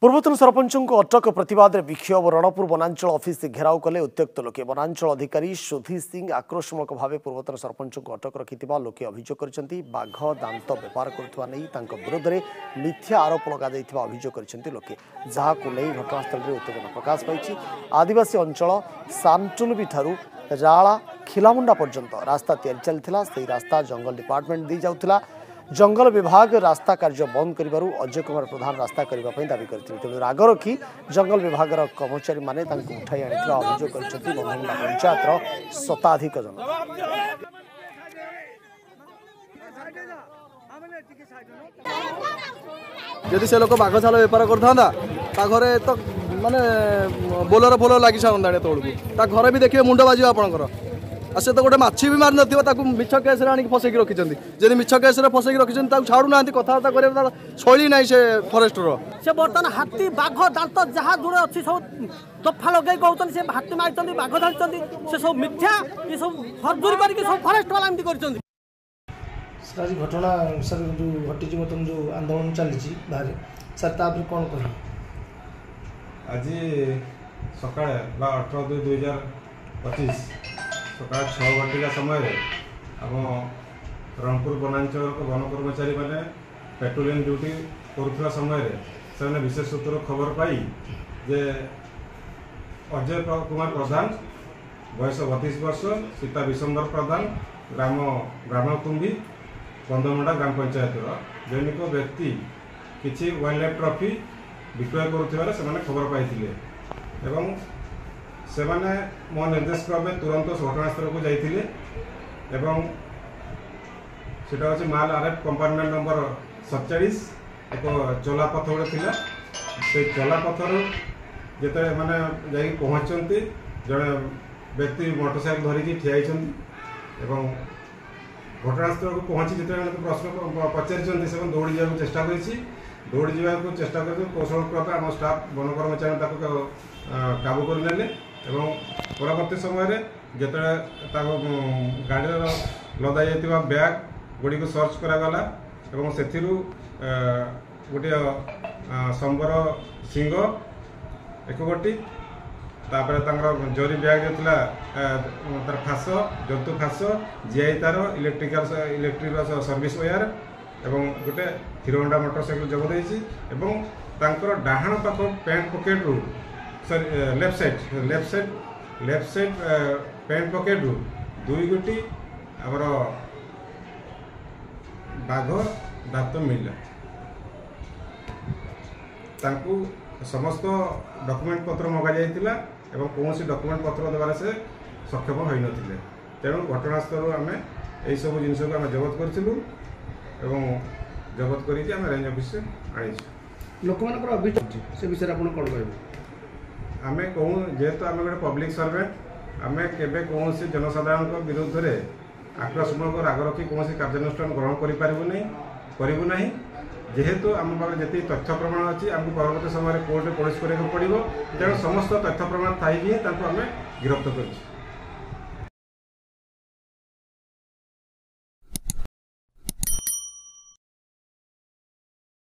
पूर्वतन सरपंच को अटक प्रतिवाद विक्षोभ रणपुर वनांचल ऑफिस घेराव कले उत्त्यक्त लोके वनांचल अधिकारी सुधीर सिंह आक्रोशमूलक भाव पूर्वतन सरपंच को अटक रखि लोके अभियोग कर बाघ दांत बेपार करुवा विरोध में मिथ्या आरोप लगा अभियोग कर लोके जहाँ घटनास्थल में उत्तेजना प्रकाश पाई। आदिवासी अंचल सामचुलबी ठारू राला खिलामुंडा पर्यंत रास्ता तैयारी चलता से रास्ता जंगल डिपार्टमेंट दी जाउथिला। जंगल विभाग रास्ता कार्य बंद करिबारु अजय कुमार प्रधान रास्ता करने दावी करते तेणु राग रखी जंगल विभाग कर्मचारी माने उठाई आनी अभियोग कर पंचायत शताधिक जन जदि से लोक बाघ छाल बेपार करता घरे तो माने बोलर फोलर लगी सारे तौक घर भी देखिए मुंड बाज आपंकर से तो गोटे माछी भी मारी नथिबो मिछ केस आनिक फसैक रखिंट जदि मिछ केस फसैक रखिंट छाड़ू ना कथबार्ता कर शैली ना से फरेस्टर से बर्तमान हाथी बाघ दांत जहाँ दूर अच्छी सब दफा लगे कहते से हाथी मारी बाघ धरी से सब मिथ्या ये सब हरदूरी करके सब फरेस्ट वाला एमती कर आज घटना सर जो घटी बर्तमान जो आंदोलन चली बाहर सर तापर कौन कह आज सका 18/2/2025 सका 6 घटिका समय आम रणपुर वनांचल वन कर्मचारी मैंने पेट्रोलिंग ड्यूटी करुवा समय से विशेष सूत्र खबर पाई जे अजय कुमार प्रधान बयस 32 वर्ष सीता विशंबर प्रधान ग्राम कुंभी कंदमुंडा ग्राम पंचायत दैनिक व्यक्ति किसी वाइल्ड लाइफ ट्रॉफी विक्रय करुवर से खबर पाई एवं से मो निर्देश क्रमे तुरंत घटनास्थल को जाइए एवं सेटा हूँ माल आरएफ कंपार्टमेंट नंबर 47 एक चला पथ गोटे थिला से चला पथर जिते मैंने जा पहुँचती जड़े व्यक्ति मोटरसाइकेल धरिकी ठिया एवं घटनास्थल को पहुँची जिते प्रश्न पचारि दौड़ी जावाक चेष्टा करी दौड़ी जावाक चेष्टा कर कौशल क्रमे आम स्टाफ वन कर्मचारी काबू कर परवर्ती समय जिते गाड़ी लदा जाता बैग गुड़ी को सर्च करागला से गोटे संबर सिंह 1 गोटी तापर जरी बैग जो तार फास जंतु फास जीआई तार इलेक्ट्रिक सर्विस वायर एवं गोटे हीरो होंडा मोटरसाइकेल जगद डाहाण पाख पैंट पकेट रू sorry left side pant pocket रू 2 गोटी आमर बाघ दांत मिला समस्त डॉक्यूमेंट पत्र मगा जाइतिला एवं कौन डॉक्यूमेंट पत्र देवार से सक्षम हो नथिले तेणु घटनास्थल आम यही सब जिनस को आम जबत करूँ जबत कर रेंज ऑफिस से आनी लोक अभियोग से विषय आप कौन कह आम कहूँ जेहेतु आम गोटे पब्लिक सर्वेंट आम केवे कौन जनसाधारण विरुद्ध में आक्रोशमूलक राग रखी कौन कार्यानुष्ठान ग्रहण करूँ जेहेतु आम पाखे जी तथ्य प्रमाण अच्छी आमको परवर्त समय कोर्ट प्रोड्यूस कराया पड़ो तेणु समस्त तथ्य प्रमाण थी आम गिरफ्त कर।